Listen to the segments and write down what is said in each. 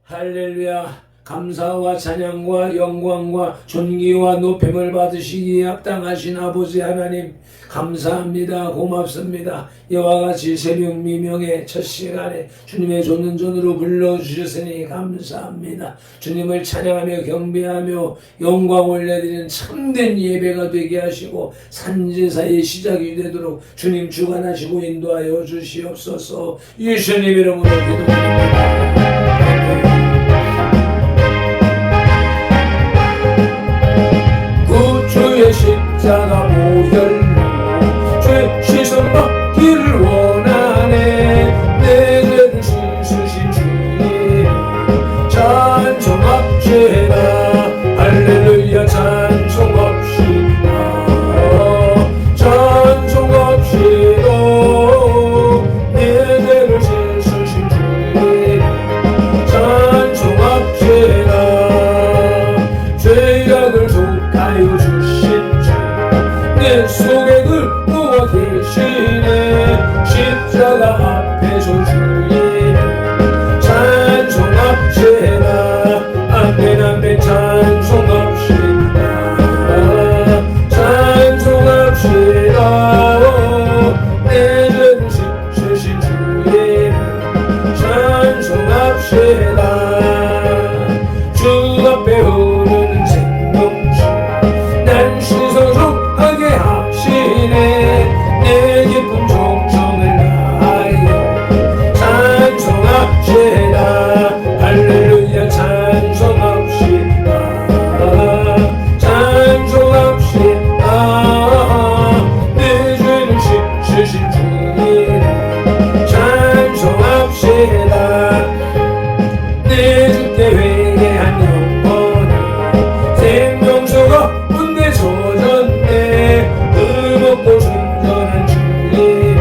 할렐루야. 감사와 찬양과 영광과 존귀와 높임을 받으시기에 합당하신 아버지 하나님, 감사합니다. 고맙습니다. 이와 같이 새벽 미명의 첫 시간에 주님의 존은존으로 불러주셨으니 감사합니다. 주님을 찬양하며 경배하며 영광 올려드리는 참된 예배가 되게 하시고 산제사의 시작이 되도록 주님 주관하시고 인도하여 주시옵소서. 예수님 이름으로 기도드립니다. 주의 십자가 보혈로 죄 씻음받기를 원하네. 내 죄를 씻으신 주님 찬송합시다. 할렐루야. 찬송합시다. 찬송합시다. 내 죄를 씻으신 주님 찬송합시다. 죄악을 속하여 내 속에 긁고 계시네. 십자가 앞에서 주님 찬송합시다. 아멘 아멘. 찬송합시다. 찬송합시다. 내 죄를 씻으신 주님 찬송합시다. 주 앞에 흐르는 생명수 난 씻어줘 내 기쁨 정성을 다하여 찬송합시다. 할렐루야. 찬송합시다. 찬송합시다. 내 죄를 씻으신 주님 찬송합시다. 내 주께 회개한 영혼아 생명수가 문대 젖었네. 먹고 순전한 주님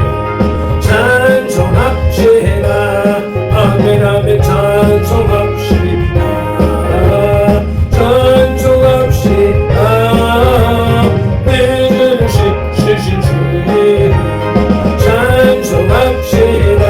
찬송합시다. 아멘 아멘. 찬송합시다. 찬송합시다. 내 죄를 씻으신 주님 찬송합시다.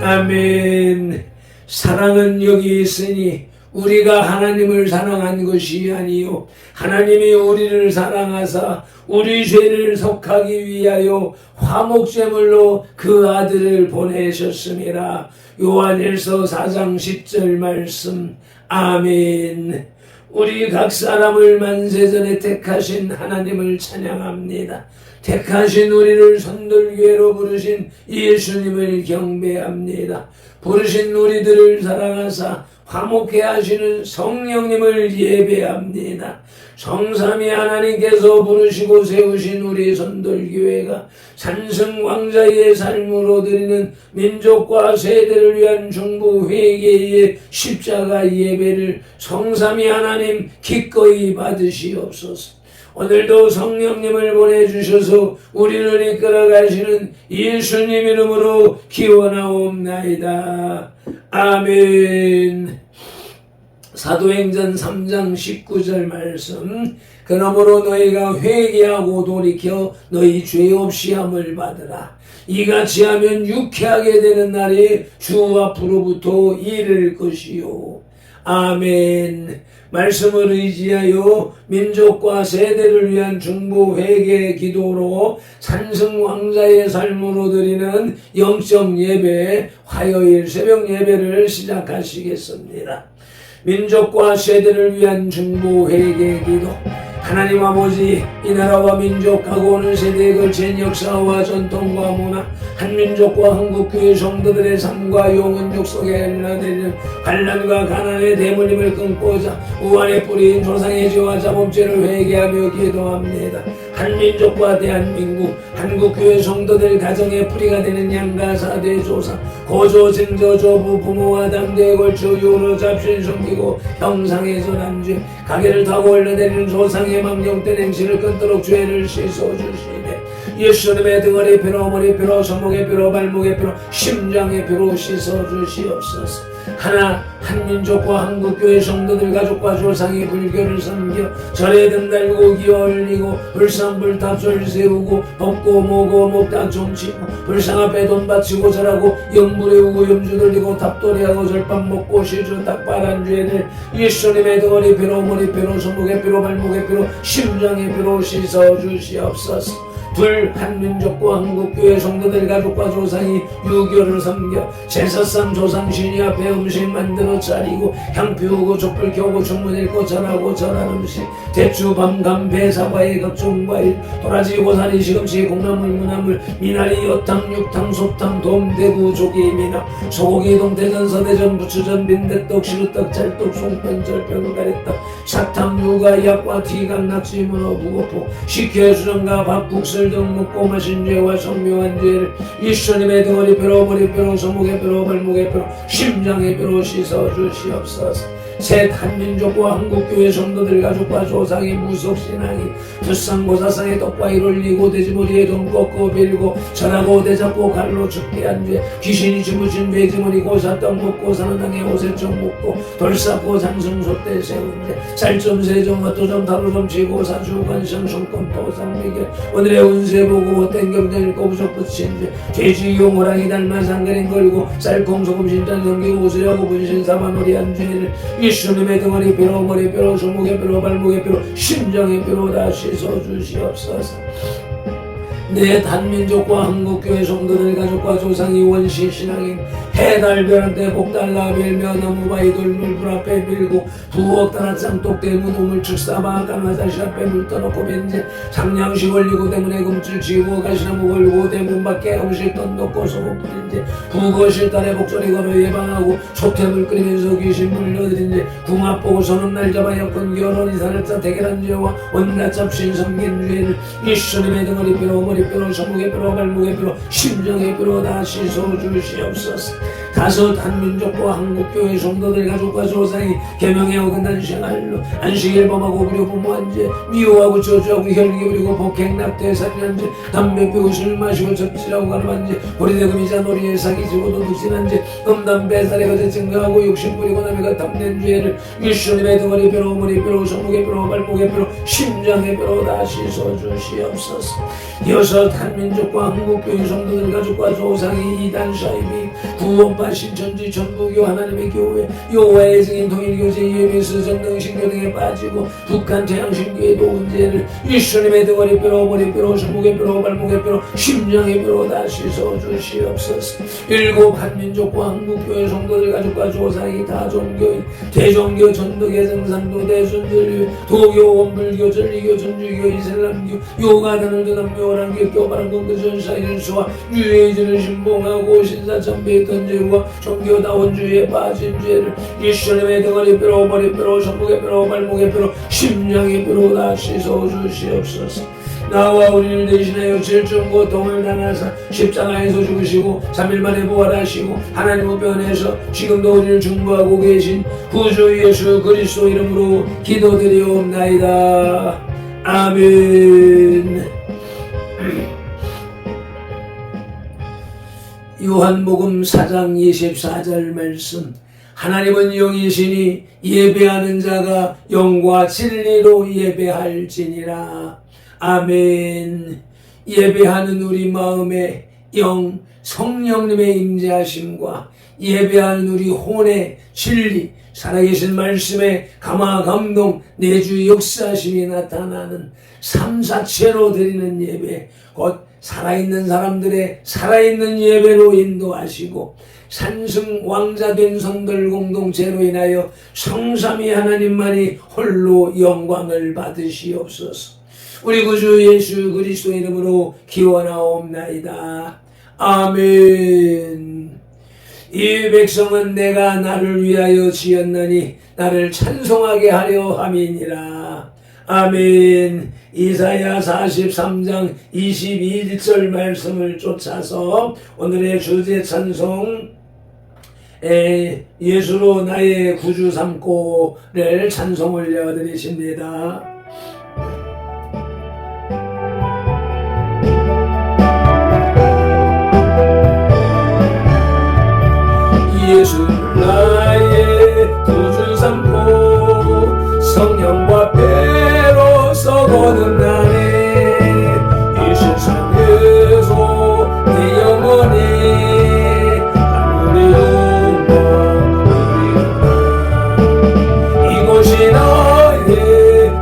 아멘. 사랑은 여기 있으니 우리가 하나님을 사랑한 것이 아니요 하나님이 우리를 사랑하사 우리 죄를 속하기 위하여 화목제물로 그 아들을 보내셨음이라. 요한일서 4장 10절 말씀. 아멘. 우리 각 사람을 만세전에 택하신 하나님을 찬양합니다. 택하신 우리를 선돌교회로 부르신 예수님을 경배합니다. 부르신 우리들을 사랑하사 화목해 하시는 성령님을 예배합니다. 성삼위 하나님께서 부르시고 세우신 우리 선돌교회가 산승왕자의 삶으로 드리는 민족과 세대를 위한 중보 회개의 십자가 예배를 성삼위 하나님 기꺼이 받으시옵소서. 오늘도 성령님을 보내주셔서 우리를 이끌어가시는 예수님 이름으로 기원하옵나이다. 아멘. 사도행전 3장 19절 말씀. 그러므로 너희가 회개하고 돌이켜 너희 죄 없이 함을 받으라. 이같이 하면 유쾌하게 되는 날이 주 앞으로부터 이를 것이요. 아멘. 말씀을 의지하여 민족과 세대를 위한 중보 회개 기도로 산승왕자의 삶으로 드리는 영적 예배, 화요일 새벽 예배를 시작하시겠습니다. 민족과 세대를 위한 중보 회개 기도. 하나님 아버지, 이 나라와 민족하고 오는 세대에 걸친 역사와 전통과 문화, 한민족과 한국교회 성도들의 삶과 영혼 육속에 일어나는 환난과 가난의 대물림을 끊고자 우환의 뿌리인 조상의 죄와 자범죄를 회개하며 기도합니다. 한민족과 대한민국, 한국교회 성도들 가정의 뿌리가 되는 양가사 대조사, 고조, 증조, 조부, 부모와 당대에 걸쳐 유로 잡신 숨기고 형상의 전함죄, 가게를 타고 흘러내리는 조상의 망령된 행실을 끊도록 죄를 씻어주시네. 예수님의 등허리 피로 머리 피로 손목의 피로 발목의 피로 심장의 피로 씻어주시옵소서. 하나 한민족과 한국교회 성도들 가족과 조상이 불교를 섬겨 절에든 달고 기어 올리고 불상불탑절 세우고 법고 모고 목당 종치고 불상 앞에 돈 바치고 절하고 영부레우고 염주 돌리고 탑돌이하고 절밥 먹고 시주 닭발한 죄를 예수님의 등허리 피로 머리 피로 손목의 피로 발목의 피로 심장의 피로 씻어주시옵소서. 둘 한민족과 한국교회 성도들 가족과 조상이 유교를 섬겨 제사상 조상 신이 앞에 음식 만들어 차리고 향 피우고 촛불 켜고 중문 읽고 전하고 전한 음식 대추 밤감 배사과일 각종 과일 도라지 고사리 시금치 콩나물 무나물 미나리 여탕 육탕 소탕 돔 대구 조기 미나 소고기 동태전 서대전 부추전 빈대떡 시루떡 찰떡 송편 절편 가래떡 사탕 유가 약과 티각 낙지 문어 무거포 식혜 수정과 밥 국술 등 먹고 마신 죄와 성묘한 죄를 예수님의 등허리 뼈로 머리 뼈로 손목의 뼈로 발목의 뼈로 심장의 뼈로 씻어주시옵소서. 셋 한민족과 한국교회 성도들 가족과 조상이 무속신앙이 불상고사상에 떡과일 올리고 돼지머리에 돈 꺾고 빌고 절하고 대잡고 갈로 죽게 한 죄 귀신이 집으신 돼지머리 고사떡 먹고 사는 땅에 오세청 먹고 돌 쌓고 장승소 때 세운 죄 쌀점 세점 엇도점 타로점 치고 사주 관상 손금 도상 매겨 오늘의 운세 보고 헛된 경전 읽고 부적 붙인 죄 돼지용 호랑이 닮아 상가린 걸고 쌀콩 소금 신장 경기 오수하고 분신 사마놀이 한 죄를 예수님의 등허리 뼈로 머리 뼈로 손목의 뼈로 발목의 뼈로 심장의 뼈로 다 씻어주시옵소서. 내 한민족과 한국교회 성도들 가족과 조상이 원시신앙인 해달별한테 복달라 별며 나무바위 돌물 불 앞에 밀고 부엌 다락상 똑대문 우물 축사바 가마사시 앞에 물 떠놓고 벤제 상냥식 올리고 대문에 금줄 치고 가시나무 걸고 대문 밖에 음식 던놓고 소금 뿌린제 부거실 딸에 복소리 걸어 예방하고 소태물 끓이면서 귀신 물려드린제 궁합 보고 서는 날 잡아 여건 결혼 이사를 짜 대결한 죄와 온갖 잡신 섬긴 죄를 예수님의 등허리 뼈로 머리 뼈로 손목의 뼈로 발목의 뼈로 심장의 뼈로 다 씻어주시옵소서. 다섯 한민족과 한국교회 성도들 가족과 조상이 계명에 어긋난 생활로 안식일 범하고 부려부모한 죄 미워하고 저주하고 혈기 부리고 폭행 낙태 살인한 죄 담배 피우고 술 마시고 접질하고 가늠한 죄 고리대금이자 놀이에 사기치고 도둑질한 죄 음담배 살에 거대 증가하고 욕심 부리고 남의 것 탐낸 죄를 예수님의 등허리 뼈로 머리 뼈로 손목의 뼈로 발목의 뼈로 심장의 뼈로 다 씻어주시옵소서. 여섯 한민족과 한국교회 성도들 가족과 조상이 이단 사이비 구원파 신천지 전부교 하나님의 교회 여호와의 증인 통일교제 예비스 전등 신교 등에 빠지고 북한 태양신교의 도은제를 예수님의 등허리 뼈로 머리 뼈로 손목의 뼈로 발목의 뼈로 심장의 뼈로 다 씻어주시옵소서. 일곱 한민족과 한국교회 성도들 가족과 조상이 다종교인 대종교 전도계 성산도 대순절교 도교 원불교 전리교 전주교 이슬람교 요가단을 남묘 오랑교 교바람 공교전 사일수와 유해진을 신봉하고 신사참배에 던제와 종교다원주의에 빠진 죄를 예수님의 등허리 뼈로 머리 뼈로 손목의 뼈로 발목의 뼈로 심장의 뼈로 다 씻어주시옵소서. 나와 우리를 대신하여 질중 고통을 당하사 십자가에서 죽으시고 3일 만에 부활하시고 하나님 우편에서 지금도 우리를 중보하고 계신 구주 예수 그리스도 이름으로 기도드리옵나이다. 아멘. 요한복음 4장 24절 말씀 하나님은 영이시니 예배하는 자가 영과 진리로 예배할지니라. 아멘. 예배하는 우리 마음에 영 성령님의 임재하심과 예배하는 우리 혼의 진리 살아계신 말씀에 감화 감동 내주 역사하심이 나타나는 삶 자체로 드리는 예배 곧 살아있는 사람들의 살아있는 예배로 인도하시고 산승 왕자된 성들 공동체로 인하여 성삼위 하나님만이 홀로 영광을 받으시옵소서. 우리 구주 예수 그리스도 이름으로 기원하옵나이다. 아멘. 이 백성은 내가 나를 위하여 지었나니 나를 찬송하게 하려 함이니라. 아멘. 이사야 43장 22절 말씀을 쫓아서 오늘의 주제 찬송 예수로 나의 구주 삼고를 찬송 올려드리십니다. 예수를 나의 구주 삼고 성령과 배로서 거듭나네. 이 세상에서 내 영혼이 하늘의 영광 누리라. 이곳이 나의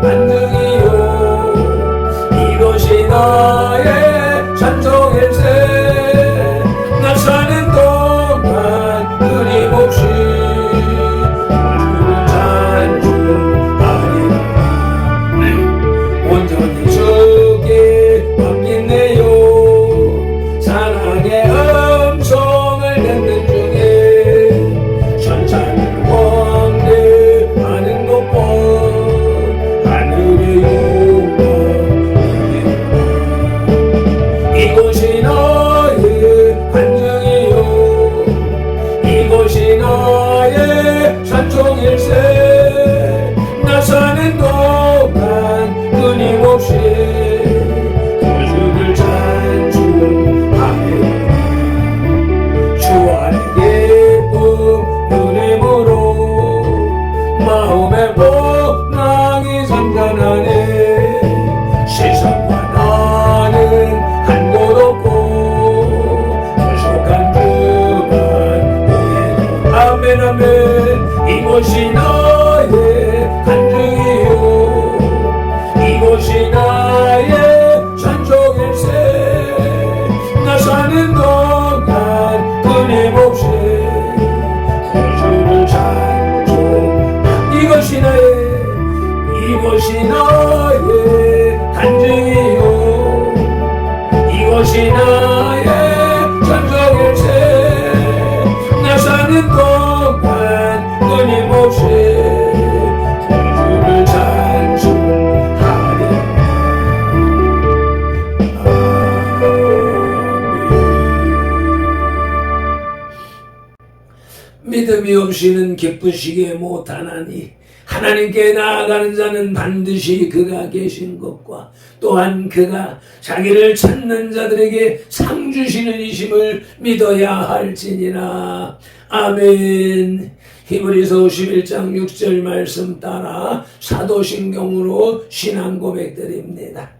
안정이요 이곳이 나의 산성일세. 나 사는 동안 끊임없이 주를 찬송하리라. 온전히 주께 맡긴네요. 사랑의 음성을 듣는 중에 천사를 왕래하는 것과 하늘의 영광 누리라. 이곳이 나의 안정이요 이곳이 나의 산종일세. 나 사는 동안 끊임없이 주를 찬송하리라. 주 안에 기쁨 누림으로 마음의 복락이 잠잠하네. 세상과 나는 한 곳 없고 부족한 주만 보내줘. 아멘 아멘. 이곳이 나의 간증이요 이곳이 나의 산종일세. 나 사는 동안 끊임없이 구주를 찬송. 이것이 나의 간증이요 이것이 나의 산종일세. 나 사는 동안 끊임없이 구주를 찬송하리라. 믿음이 없이는 기쁘시게 못하나니 하나님께 나아가는 자는 반드시 그가 계신 것과 또한 그가 자기를 찾는 자들에게 상 주시는 이심을 믿어야 할지니라. 아멘. 히브리서 11장 6절 말씀 따라 사도신경으로 신앙 고백드립니다.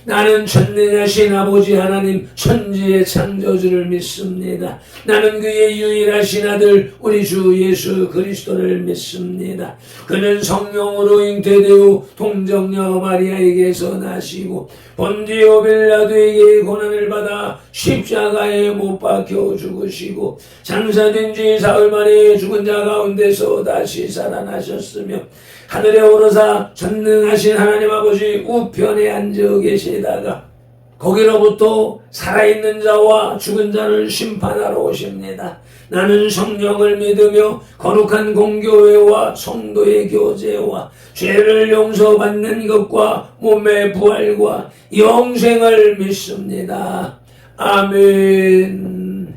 나는 전능하신 아버지 하나님 천지의 창조주를 믿습니다. 나는 그의 유일하신 아들 우리 주 예수 그리스도를 믿습니다. 그는 성령으로 잉태되어 동정녀 마리아에게서 나시고 본디오 빌라도에게 고난을 받아 십자가에 못 박혀 죽으시고 장사된 지 사흘 만에 죽은 자 가운데서 다시 살아나셨으며 하늘에 오르사 전능하신 하나님 아버지 우편에 앉아 계시다가 거기로부터 살아있는 자와 죽은 자를 심판하러 오십니다. 나는 성령을 믿으며 거룩한 공교회와 성도의 교제와 죄를 용서받는 것과 몸의 부활과 영생을 믿습니다. 아멘.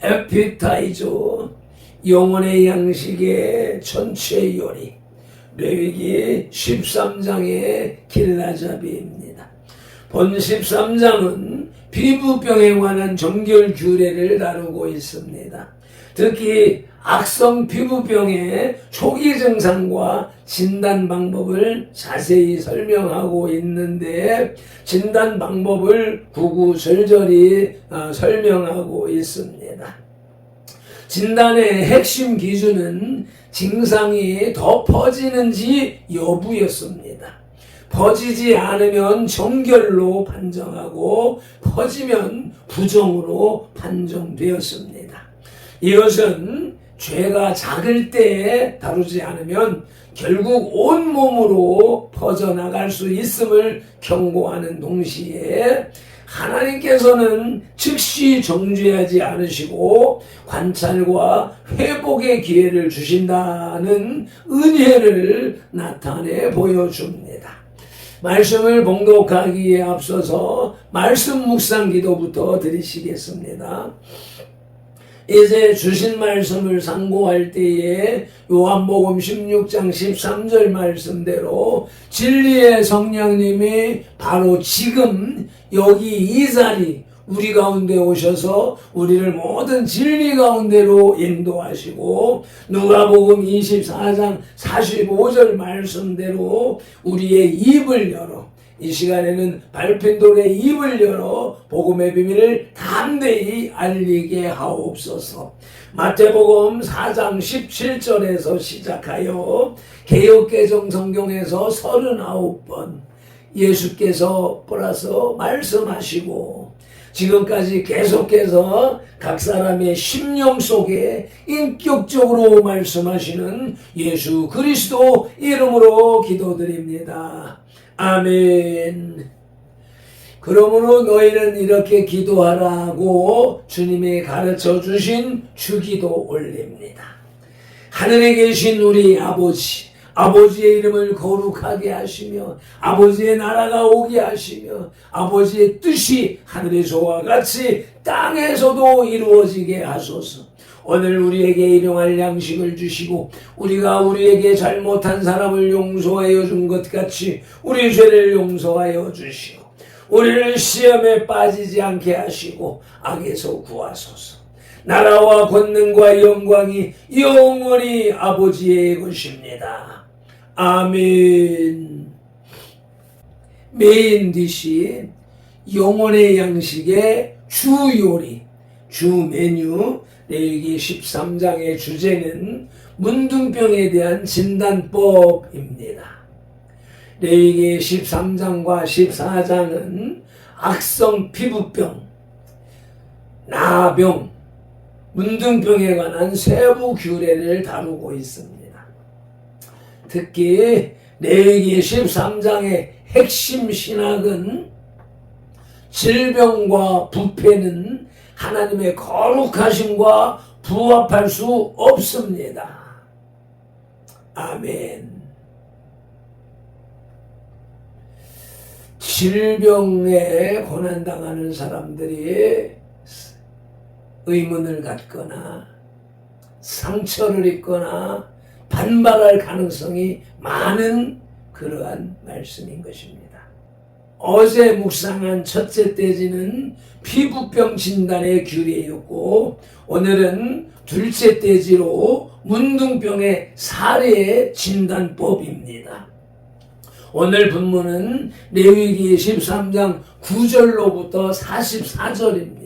에피타이저 영혼의 양식의 전체 요리 레위기 13장의 길라잡이입니다. 본 13장은 피부병에 관한 정결 규례를 다루고 있습니다. 특히 악성 피부병의 초기 증상과 진단 방법을 자세히 설명하고 있는데 진단 방법을 구구절절히 설명하고 있습니다. 진단의 핵심 기준은 증상이 더 퍼지는지 여부였습니다. 퍼지지 않으면 정결로 판정하고 퍼지면 부정으로 판정되었습니다. 이것은 죄가 작을 때 다루지 않으면 결국 온몸으로 퍼져나갈 수 있음을 경고하는 동시에 하나님께서는 즉시 정죄하지 않으시고 관찰과 회복의 기회를 주신다는 은혜를 나타내 보여줍니다. 말씀을 봉독하기에 앞서서 말씀 묵상 기도부터 드리시겠습니다. 이제 주신 말씀을 상고할 때에 요한복음 16장 13절 말씀대로 진리의 성령님이 바로 지금 여기 이 자리 우리 가운데 오셔서 우리를 모든 진리 가운데로 인도하시고 누가복음 24장 45절 말씀대로 우리의 입을 열어 이 시간에는 밟힌 돌의 입을 열어 복음의 비밀을 담대히 알리게 하옵소서. 마태복음 4장 17절에서 시작하여 개역개정 성경에서 39번 예수께서 플러스 말씀하시고 지금까지 계속해서 각 사람의 심령 속에 인격적으로 말씀하시는 예수 그리스도 이름으로 기도드립니다. 아멘. 그러므로 너희는 이렇게 기도하라고 주님이 가르쳐 주신 주기도 올립니다. 하늘에 계신 우리 아버지, 아버지의 이름을 거룩하게 하시며 아버지의 나라가 오게 하시며 아버지의 뜻이 하늘에서와 같이 땅에서도 이루어지게 하소서. 오늘 우리에게 일용할 양식을 주시고 우리가 우리에게 잘못한 사람을 용서하여 준 것 같이 우리 죄를 용서하여 주시오. 우리를 시험에 빠지지 않게 하시고 악에서 구하소서. 나라와 권능과 영광이 영원히 아버지의 것입니다. 아멘. 메인 디시 영혼의 양식의 주 요리, 주 메뉴 레위기 13장의 주제는 문둥병에 대한 진단법입니다. 레위기 13장과 14장은 악성 피부병, 나병, 문둥병에 관한 세부 규례를 다루고 있습니다. 특히 레위기 13장의 핵심 신학은 질병과 부패는 하나님의 거룩하심과 부합할 수 없습니다. 아멘. 질병에 고난당하는 사람들이 의문을 갖거나 상처를 입거나 반발할 가능성이 많은 그러한 말씀인 것입니다. 어제 묵상한 첫째 떼지는 피부병 진단의 규례였고 오늘은 둘째 떼지로 문둥병의 사례 진단법입니다. 오늘 본문은 레위기 13장 9절로부터 44절입니다.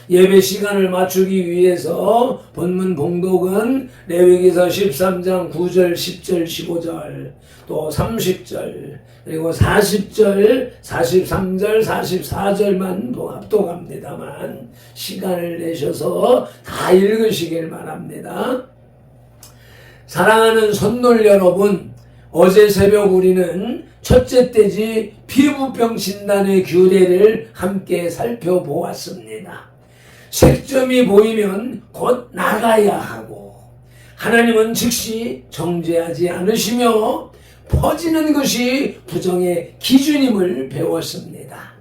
예배 시간을 맞추기 위해서 본문 봉독은 레위기서 13장 9절, 10절, 15절, 또 30절, 그리고 40절, 43절, 44절만 합독합니다만 시간을 내셔서 다 읽으시길 바랍니다. 사랑하는 손놀 여러분, 어제 새벽 우리는 첫째 떼지 피부병 진단의 규례를 함께 살펴보았습니다. 색점이 보이면 곧 나가야 하고 하나님은 즉시 정죄하지 않으시며 퍼지는 것이 부정의 기준임을 배웠습니다.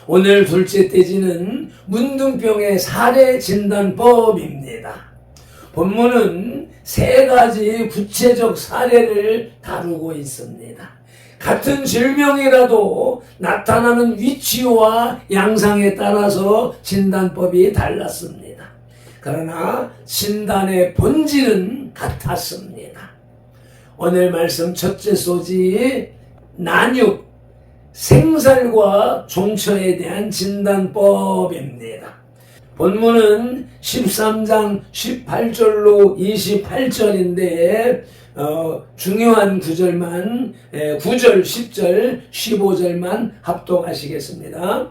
오늘 둘째 떼지는 문둥병의 사례 진단법입니다. 본문은 세 가지 구체적 사례를 다루고 있습니다. 같은 질병이라도 나타나는 위치와 양상에 따라서 진단법이 달랐습니다. 그러나 진단의 본질은 같았습니다. 오늘 말씀 첫째 소지 난육, 생살과 종처에 대한 진단법입니다. 본문은 13장 18절로 28절인데 중요한 구절만 9절, 10절, 15절만 합독하시겠습니다.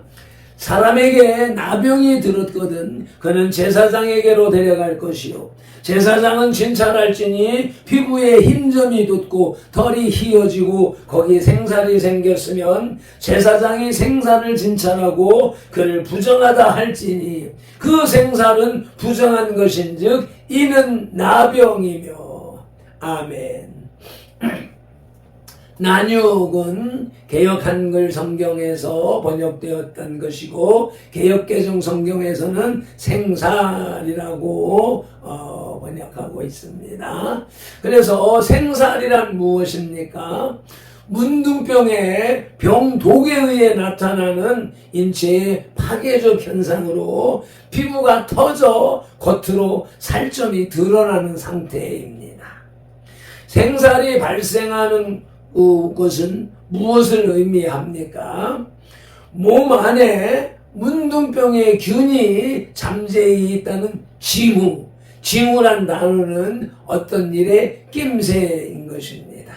사람에게 나병이 들었거든 그는 제사장에게로 데려갈 것이요 제사장은 진찰할지니 피부에 흰점이 돋고 털이 휘어지고 거기 생살이 생겼으면 제사장이 생살을 진찰하고 그를 부정하다 할지니 그 생살은 부정한 것인즉 이는 나병이며. 아멘. 난육은 개역 한글 성경에서 번역되었던 것이고 개역개정 성경에서는 생살이라고 번역하고 있습니다. 그래서 생살이란 무엇입니까? 문둥병의 병독에 의해 나타나는 인체의 파괴적 현상으로 피부가 터져 겉으로 살점이 드러나는 상태입니다. 생살이 발생하는 것은 무엇을 의미합니까? 몸 안에 문둥병의 균이 잠재해 있다는 징후. 징후란 단어는 어떤 일의 낌새인 것입니다.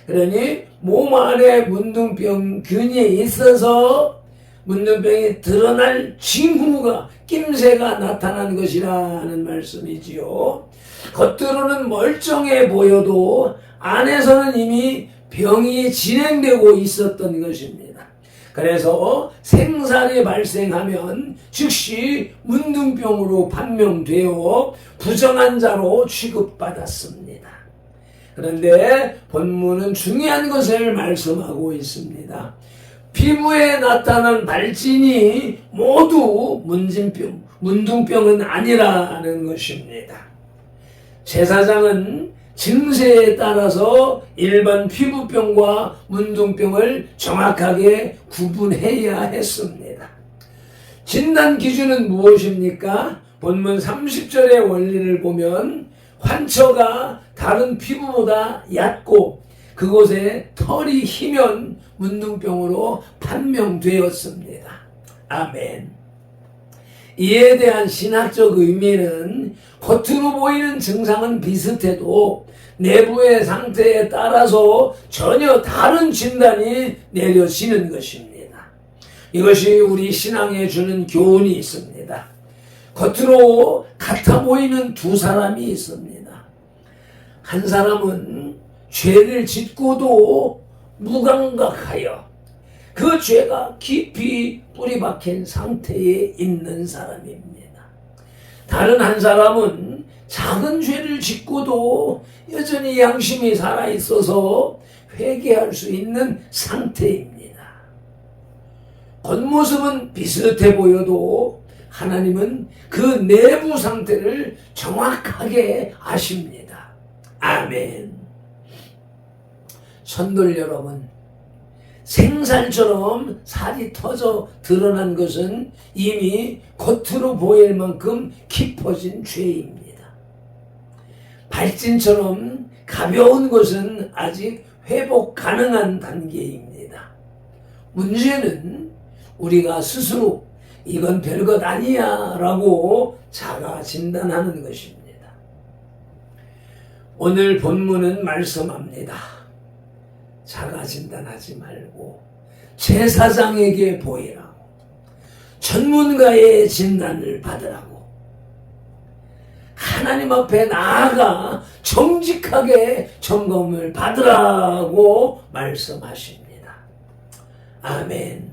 그러니 몸 안에 문둥병 균이 있어서 문둥병이 드러날 징후가 낌새가 나타난 것이라는 말씀이지요. 겉으로는 멀쩡해 보여도 안에서는 이미 병이 진행되고 있었던 것입니다. 그래서 생살이 발생하면 즉시 문둥병으로 판명되어 부정한 자로 취급받았습니다. 그런데 본문은 중요한 것을 말씀하고 있습니다. 피부에 나타난 발진이 모두 문둥병은 아니라는 것입니다. 제사장은 증세에 따라서 일반 피부병과 문둥병을 정확하게 구분해야 했습니다. 진단 기준은 무엇입니까? 본문 30절의 원리를 보면 환처가 다른 피부보다 얕고 그곳에 털이 희면 문둥병으로 판명되었습니다. 아멘. 이에 대한 신학적 의미는 겉으로 보이는 증상은 비슷해도 내부의 상태에 따라서 전혀 다른 진단이 내려지는 것입니다. 이것이 우리 신앙에 주는 교훈이 있습니다. 겉으로 같아 보이는 두 사람이 있습니다. 한 사람은 죄를 짓고도 무감각하여 그 죄가 깊이 뿌리 박힌 상태에 있는 사람입니다. 다른 한 사람은 작은 죄를 짓고도 여전히 양심이 살아있어서 회개할 수 있는 상태입니다. 겉모습은 비슷해 보여도 하나님은 그 내부 상태를 정확하게 아십니다. 아멘. 성도 여러분, 생살처럼 살이 터져 드러난 것은 이미 겉으로 보일 만큼 깊어진 죄입니다. 발진처럼 가벼운 것은 아직 회복 가능한 단계입니다. 문제는 우리가 스스로 이건 별것 아니야 라고 자가 진단하는 것입니다. 오늘 본문은 말씀합니다. 자가 진단하지 말고 제사장에게 보이라고, 전문가의 진단을 받으라고, 하나님 앞에 나아가 정직하게 점검을 받으라고 말씀하십니다. 아멘.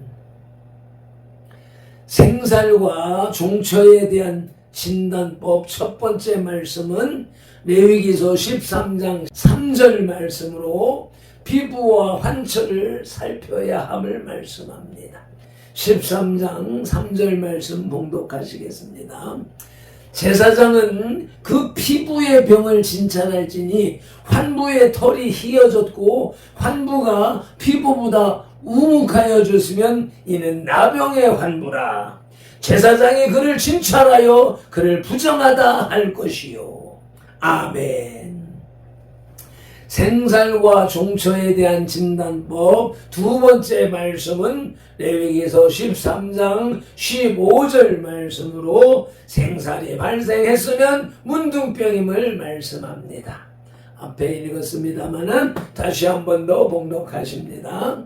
생살과 종처에 대한 진단법 첫 번째 말씀은 레위기서 13장 3절 말씀으로 피부와 환처를 살펴야 함을 말씀합니다. 13장 3절 말씀 봉독하시겠습니다. 제사장은 그 피부의 병을 진찰할지니 환부의 털이 희어졌고 환부가 피부보다 우묵하여졌으면 이는 나병의 환부라. 제사장이 그를 진찰하여 그를 부정하다 할 것이요. 아멘. 생살과 종처에 대한 진단법 두 번째 말씀은 레위기서 13장 15절 말씀으로 생살이 발생했으면 문둥병임을 말씀합니다. 앞에 읽었습니다마는 다시 한 번 더 봉독하십니다.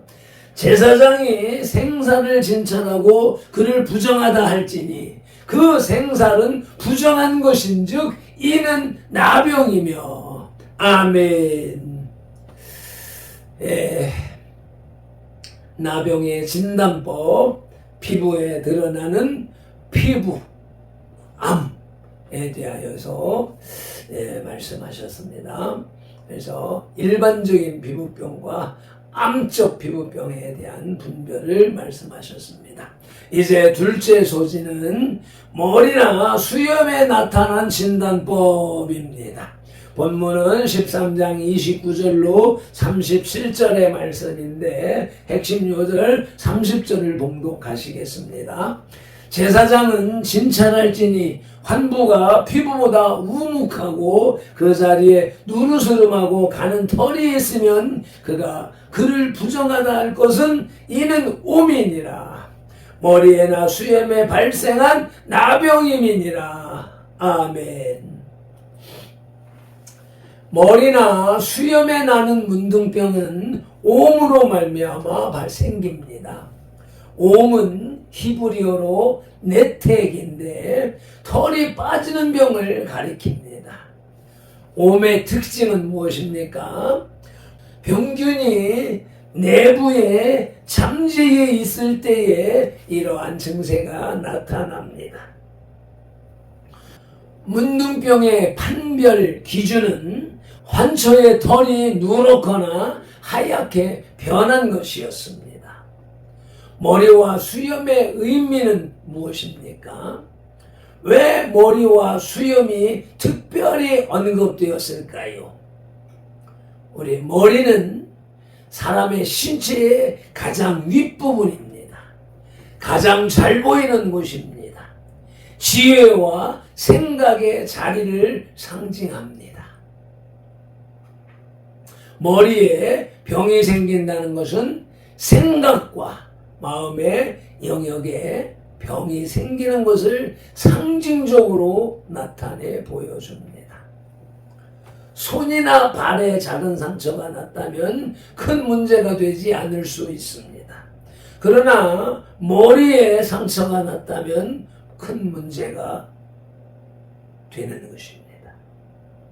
제사장이 생살을 진찰하고 그를 부정하다 할지니 그 생살은 부정한 것인즉 이는 나병이며. 아멘. 나병의 진단법, 피부에 드러나는 피부, 암에 대하여서 말씀하셨습니다. 그래서 일반적인 피부병과 암적 피부병에 대한 분별을 말씀하셨습니다. 이제 둘째 소지는 머리나 수염에 나타난 진단법입니다. 본문은 13장 29절로 37절의 말씀인데 핵심 요절 30절을 봉독하시겠습니다. 제사장은 진찰할지니 환부가 피부보다 우묵하고 그 자리에 누르스름하고 가는 털이 있으면 그가 그를 부정하다 할 것은 이는 오민이라. 머리에나 수염에 발생한 나병임이니라. 아멘. 머리나 수염에 나는 문둥병은 옴으로 말미암아 생깁니다. 옴은 히브리어로 네텍인데 털이 빠지는 병을 가리킵니다. 옴의 특징은 무엇입니까? 병균이 내부에 잠재해 있을 때에 이러한 증세가 나타납니다. 문둥병의 판별 기준은 환초의 털이 누렇거나 하얗게 변한 것이었습니다. 머리와 수염의 의미는 무엇입니까? 왜 머리와 수염이 특별히 언급되었을까요? 우리 머리는 사람의 신체의 가장 윗부분입니다. 가장 잘 보이는 곳입니다. 지혜와 생각의 자리를 상징합니다. 머리에 병이 생긴다는 것은 생각과 마음의 영역에 병이 생기는 것을 상징적으로 나타내 보여줍니다. 손이나 발에 작은 상처가 났다면 큰 문제가 되지 않을 수 있습니다. 그러나 머리에 상처가 났다면 큰 문제가 되는 것입니다.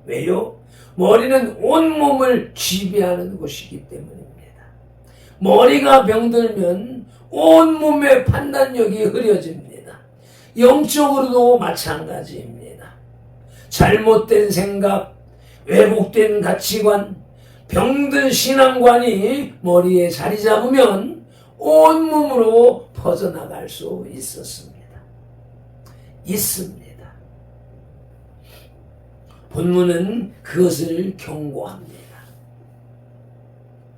왜요? 머리는 온몸을 지배하는 곳이기 때문입니다. 머리가 병들면 온몸의 판단력이 흐려집니다. 영적으로도 마찬가지입니다. 잘못된 생각, 왜곡된 가치관, 병든 신앙관이 머리에 자리 잡으면 온몸으로 퍼져나갈 수 있습니다. 본문은 그것을 경고합니다.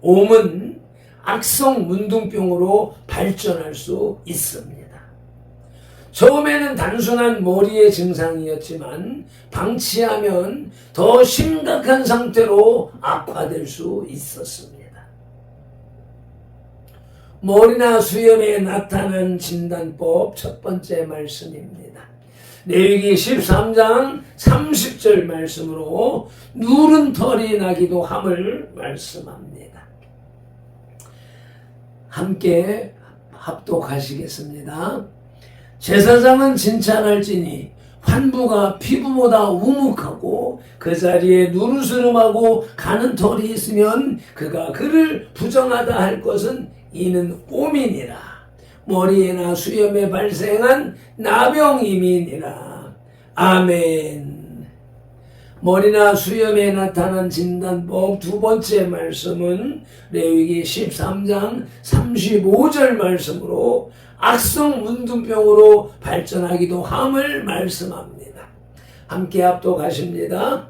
옴은 악성 문둥병으로 발전할 수 있습니다. 처음에는 단순한 머리의 증상이었지만 방치하면 더 심각한 상태로 악화될 수 있었습니다. 머리나 수염에 나타난 진단법 첫 번째 말씀입니다. 레위기 13장 30절 말씀으로 누른 털이 나기도 함을 말씀합니다. 함께 합독하시겠습니다. 제사장은 진찰할지니 환부가 피부보다 우묵하고 그 자리에 누르스름하고 가는 털이 있으면 그가 그를 부정하다 할 것은 이는 오민이라. 머리에나 수염에 발생한 나병임이니라. 아멘. 머리나 수염에 나타난 진단법 두 번째 말씀은 레위기 13장 35절 말씀으로 악성 문둥병으로 발전하기도 함을 말씀합니다. 함께 합독하십니다.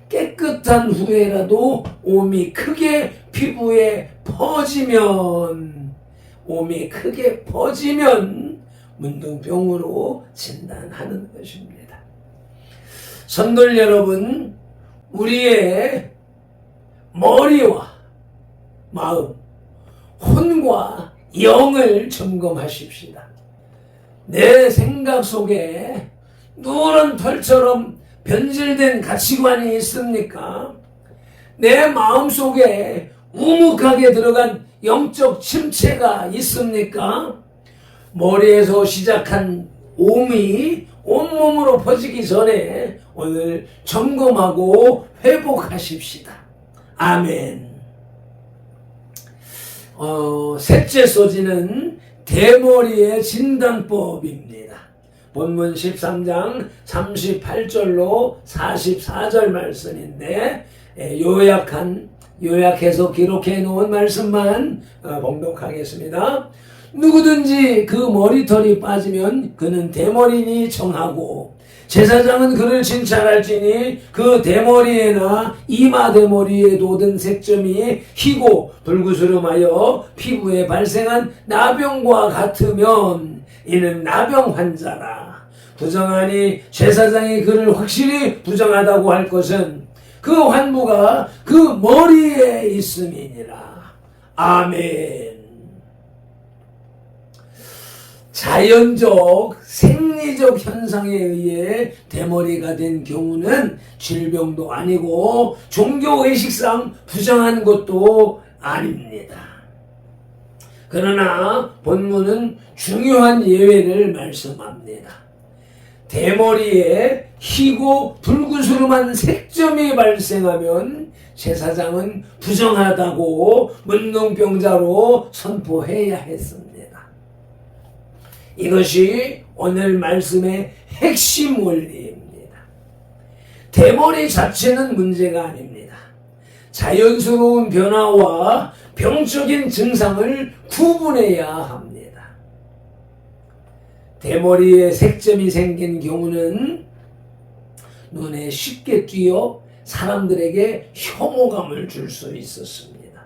깨끗한 후에라도 옴이 크게 피부에 퍼지면 문둥병으로 진단하는 것입니다. 성도 여러분, 우리의 머리와 마음, 혼과 영을 점검하십시다. 내 생각 속에 누런 털처럼 변질된 가치관이 있습니까? 내 마음 속에 우묵하게 들어간 영적 침체가 있습니까? 머리에서 시작한 옴이 온몸으로 퍼지기 전에 오늘 점검하고 회복하십시다. 아멘. 셋째 소지는 대머리의 진단법입니다. 본문 13장 38절로 44절 말씀인데 요약해서 기록해 놓은 말씀만 봉독하겠습니다. 누구든지 그 머리털이 빠지면 그는 대머리니 정하고 제사장은 그를 진찰할지니 그 대머리에나 이마 대머리에 돋은 색점이 희고 불구스름하여 피부에 발생한 나병과 같으면 이는 나병 환자라. 부정하니 제사장이 그를 확실히 부정하다고 할 것은 그 환부가 그 머리에 있음이니라. 아멘. 자연적 생리적 현상에 의해 대머리가 된 경우는 질병도 아니고 종교의식상 부정한 것도 아닙니다. 그러나 본문은 중요한 예외를 말씀합니다. 대머리에 희고 불구스름한 색점이 발생하면 제사장은 부정하다고 문둥병자로 선포해야 했습니다. 이것이 오늘 말씀의 핵심 원리입니다. 대머리 자체는 문제가 아닙니다. 자연스러운 변화와 병적인 증상을 구분해야 합니다. 대머리에 색점이 생긴 경우는 눈에 쉽게 띄어 사람들에게 혐오감을 줄 수 있었습니다.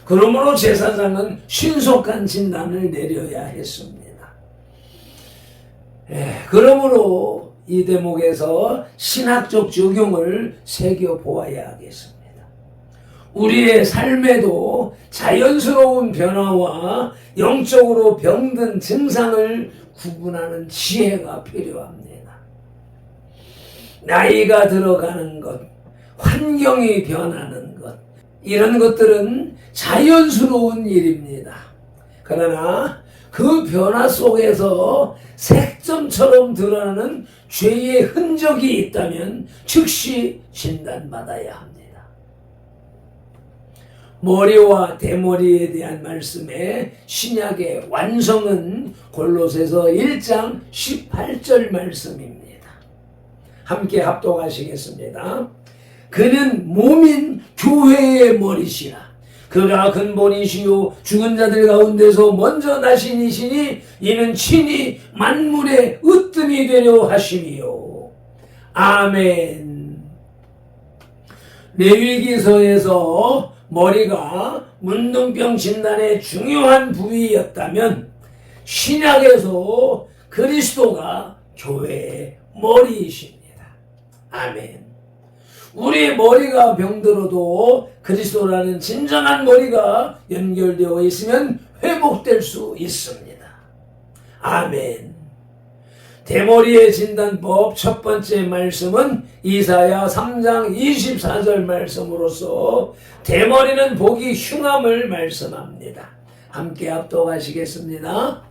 그러므로 제사장은 신속한 진단을 내려야 했습니다. 그러므로 이 대목에서 신학적 적용을 새겨보아야 하겠습니다. 우리의 삶에도 자연스러운 변화와 영적으로 병든 증상을 구분하는 지혜가 필요합니다. 나이가 들어가는 것, 환경이 변하는 것, 이런 것들은 자연스러운 일입니다. 그러나 그 변화 속에서 색점처럼 드러나는 죄의 흔적이 있다면 즉시 진단받아야 합니다. 머리와 대머리에 대한 말씀의 신약의 완성은 골로새서 1장 18절 말씀입니다. 함께 합독하시겠습니다. 그는 몸인 교회의 머리시라. 그가 근본이시요 죽은 자들 가운데서 먼저 나신 이시니 이는 친히 만물의 으뜸이 되려 하심이요. 아멘. 레위기서에서 머리가 문둥병 진단의 중요한 부위였다면 신약에서 그리스도가 교회의 머리이십니다. 아멘. 우리 머리가 병들어도 그리스도라는 진정한 머리가 연결되어 있으면 회복될 수 있습니다. 아멘. 대머리의 진단법 첫 번째 말씀은 이사야 3장 24절 말씀으로서 대머리는 복이 흉함을 말씀합니다. 함께 합독하시겠습니다.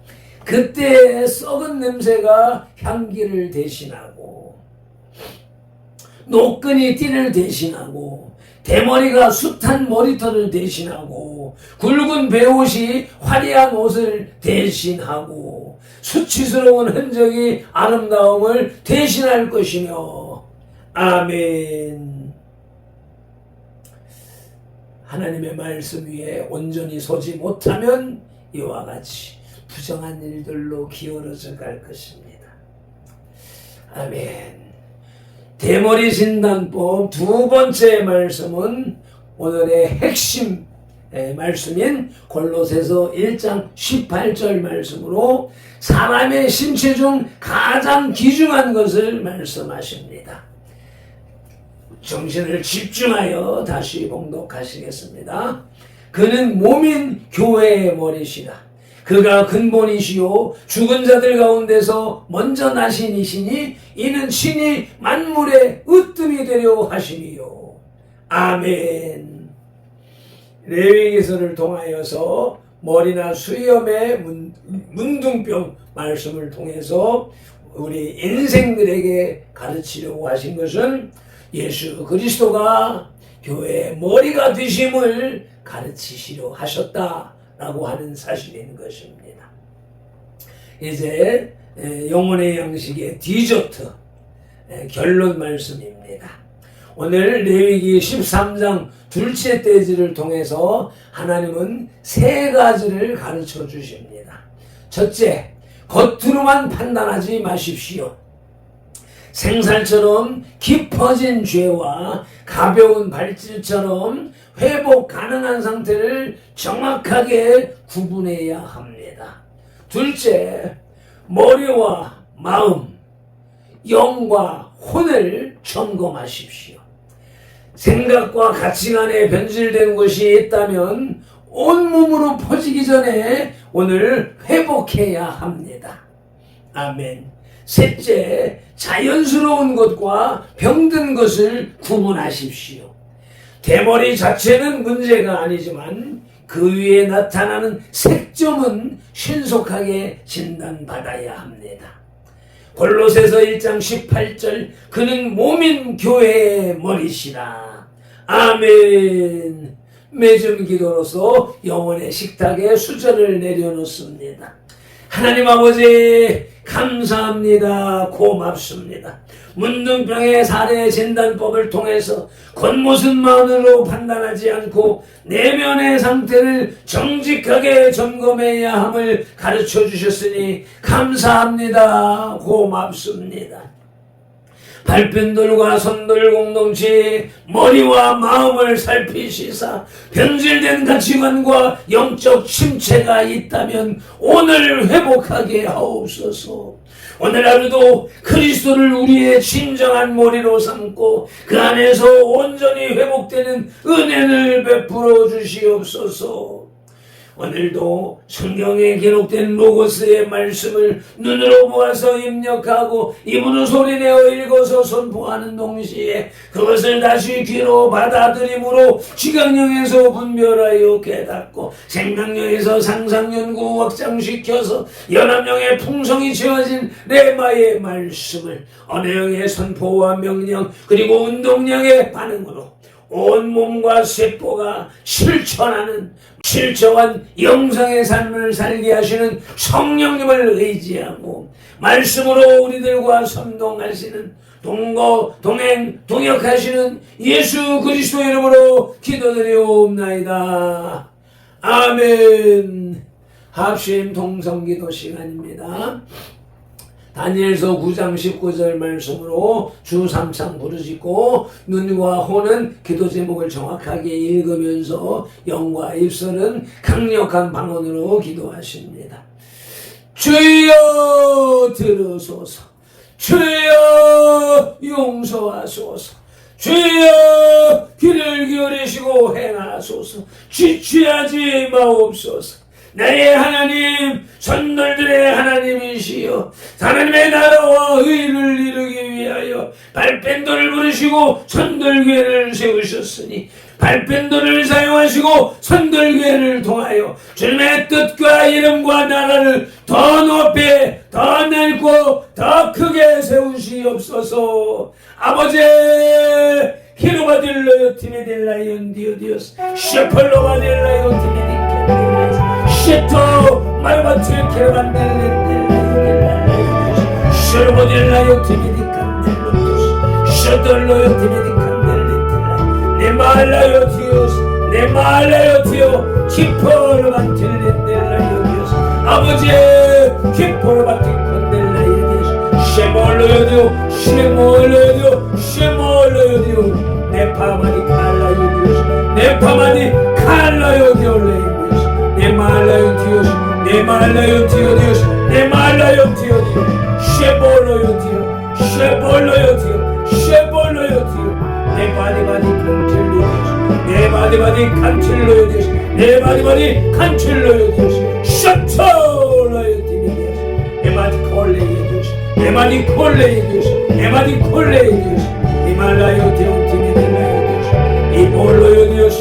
그때 썩은 냄새가 향기를 대신하고 노끈이 띠를 대신하고 대머리가 숱한 머리털을 대신하고 굵은 베옷이 화려한 옷을 대신하고 수치스러운 흔적이 아름다움을 대신할 것이며 아멘. 하나님의 말씀 위에 온전히 서지 못하면 이와 같이 부정한 일들로 기울어져 갈 것입니다. 아멘. 대머리 진단법 두 번째 말씀은 오늘의 핵심 말씀인 골로새서 1장 18절 말씀으로 사람의 신체 중 가장 귀중한 것을 말씀하십니다. 정신을 집중하여 다시 봉독하시겠습니다. 그는 몸인 교회의 머리시라. 그가 근본이시요 죽은 자들 가운데서 먼저 나신 이시니 이는 친히 만물의 으뜸이 되려 하심이요. 아멘. 레위기서를 통하여서 머리나 수염의 문둥병 말씀을 통해서 우리 인생들에게 가르치려고 하신 것은 예수 그리스도가 교회의 머리가 되심을 가르치시려 하셨다라고 하는 사실인 것입니다. 이제 영혼의 양식의 디저트 결론 말씀입니다. 오늘 레위기 13장 둘째 떼지를 통해서 하나님은 세 가지를 가르쳐 주십니다. 첫째, 겉으로만 판단하지 마십시오. 생살처럼 깊어진 죄와 가벼운 발질처럼 회복 가능한 상태를 정확하게 구분해야 합니다. 둘째, 머리와 마음, 영과 혼을 점검하십시오. 생각과 가치관에 변질된 것이 있다면 온몸으로 퍼지기 전에 오늘 회복해야 합니다. 아멘. 셋째, 자연스러운 것과 병든 것을 구분하십시오. 대머리 자체는 문제가 아니지만 그 위에 나타나는 색점은 신속하게 진단받아야 합니다. 골로새서 1장 18절, 그는 몸인 교회의 머리시라. 아멘. 맺은 기도로서 영혼의 식탁에 수저를 내려놓습니다. 하나님 아버지 감사합니다. 고맙습니다. 문둥병의 사례 진단법을 통해서 겉모습만으로 판단하지 않고 내면의 상태를 정직하게 점검해야 함을 가르쳐 주셨으니 감사합니다. 고맙습니다. 발편들과 손들 공동체의 머리와 마음을 살피시사 변질된 가치관과 영적 침체가 있다면 오늘 회복하게 하옵소서. 오늘 하루도 그리스도를 우리의 진정한 머리로 삼고 그 안에서 온전히 회복되는 은혜를 베풀어 주시옵소서. 오늘도 성경에 기록된 로고스의 말씀을 눈으로 보아서 입력하고 입으로 소리내어 읽어서 선포하는 동시에 그것을 다시 귀로 받아들임으로 지각령에서 분별하여 깨닫고 생각령에서 상상연구 확장시켜서 연합령의 풍성이 채워진 레마의 말씀을 언어령의 선포와 명령 그리고 운동령의 반응으로 온 몸과 세포가 실천하는 실천한 영성의 삶을 살게 하시는 성령님을 의지하고 말씀으로 우리들과 선동하시는 동행 동역하시는 예수 그리스도 이름으로 기도드리옵나이다. 아멘. 합심 동성기도 시간입니다. 다니엘서 9장 19절 말씀으로 주 3상 부르짖고 눈과 혼은 기도 제목을 정확하게 읽으면서 영과 입술은 강력한 방언으로 기도하십니다. 주여 들으소서. 주여 용서하소서. 주여 귀를 기울이시고 행하소서. 지체하지 마옵소서. 나의 하나님, 선돌들의 하나님이시여, 하나님의 나라와 의를 이루기 위하여 발밴도를 부르시고 선돌교회를 세우셨으니 발밴도를 사용하시고 선돌교회를 통하여 주님의 뜻과 이름과 나라를 더 높이, 더 넓고 더 크게 세우시옵소서. 아버지 히로바딜러요 티메딜라이온 디오디오스 셰펄로바딜라요 티메디케 셰토 말바트에 케반델레델라이델라이오디오스 셰르보딜라요 티메디칸델로디오스 셰돌로요 티메디칸델레델라이 네말라요 디오스 네말라요 디오 키포르반텔레델라이오디오스 아버지 키포르반텔레델라이오디오스 셰몰로요 디오 셰몰로요 디오 셰몰로요 디오 네파마니 칼라요 디오스 네파마니 칼라요 디올레이오스 네말라요 디오스 네말라요 디오디오스 네말라요 디오디오 셰볼로요 디오 셰볼로요 디오 셰볼로요 디오 네바디바디 칸첼로디오스 네바디바디 칸첼로요 디오스 네바디바디 칸첼로요 디오스 샤토로요 디오디오스 네바디 콜레요 디오스 네바디 콜레요 디오스 네바디 콜레요 디오스 네말라요 디오 디미델라요 디오스 이볼로요 디오스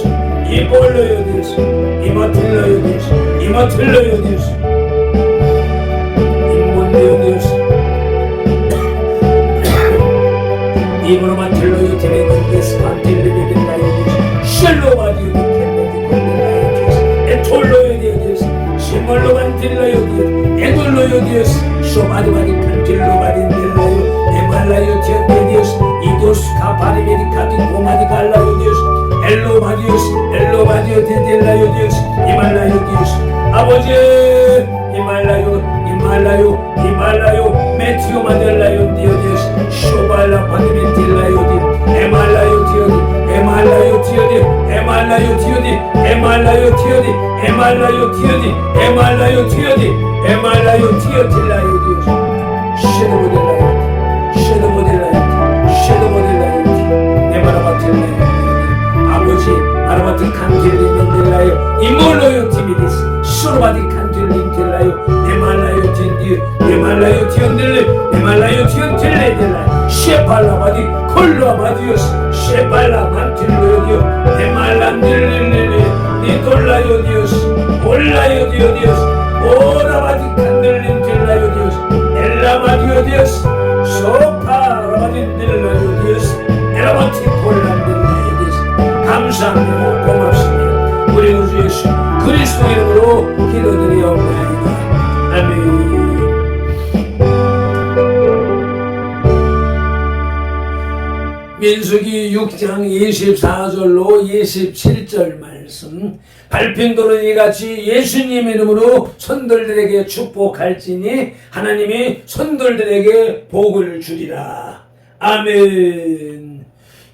이볼로요 디오스 이마틀라요 디오스 이마틀라요 디오스 인본데요 디오스 이브로마틀라요 디메데스 칸틸리비델라요 디오스 셜로바디오 디켈로디콜라요 디오스 에톨로요 디오스 시몰로반틸라요 디오스 에돌로요 디오스 쇼바디바디 칸틸로바딘델라요 에말라요 디오스 이도스 카파리메디카디 고마디갈라요 디오스 엘로바디오스 엘로바디오 데델라요 디오스 이말라요 디오스 아버지 이말라요 이말라요 이말라요 메티오마델라요 디오디오스 쇼바 에말라요 티어디 에말라요 티어디 에말라요 티어디 에말라요 티어틸라요 디오스 쉐도모델라요 쉐도모델라요 쉐도모델라요 에마라바틸라요 아버지 아라바티 칸틸리멘델라요 이몰로요 티미디스 쇼로바디 칸틸린텔라요 에말라요 틴디 에말라요 티온델레 에말라요 티온텔레델라요 셰팔라바디 콜로아바디오스 셰팔라만틸로요디오 에말란딜릴레 니돌라요 디오스 올라요 디오디오스 오라바디 칸들린텔라요 디오스 엘라바디오 디오스 소파라바딘딜라요 디오스 에라바티 콜란딜라요 디오스 감사합니다. 고맙습니다. 우리 구주 예수 그리스도 이름으로 기도드리옵나이다. 아멘. 민수기 6장 24절로 27절 말씀 밟힌 돌은 이같이 예수님 이름으로 손돌들에게 축복할지니 하나님이 손돌들에게 복을 주리라. 아멘.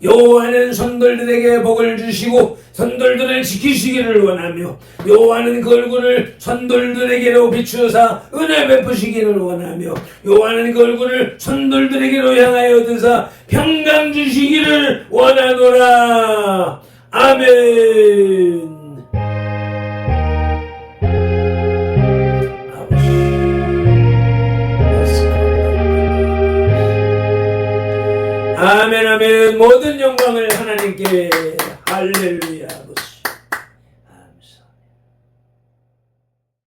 여호와는 손돌들에게 복을 주시고 손돌들을 지키시기를 원하며 여호와는 그 얼굴을 손돌들에게로 비추어사 은혜 베푸시기를 원하며 여호와는 그 얼굴을 손돌들에게로 향하여 드사 평강 주시기를 원하노라. 아멘. 아멘 아멘. 모든 영광을 하나님께 할렐루야.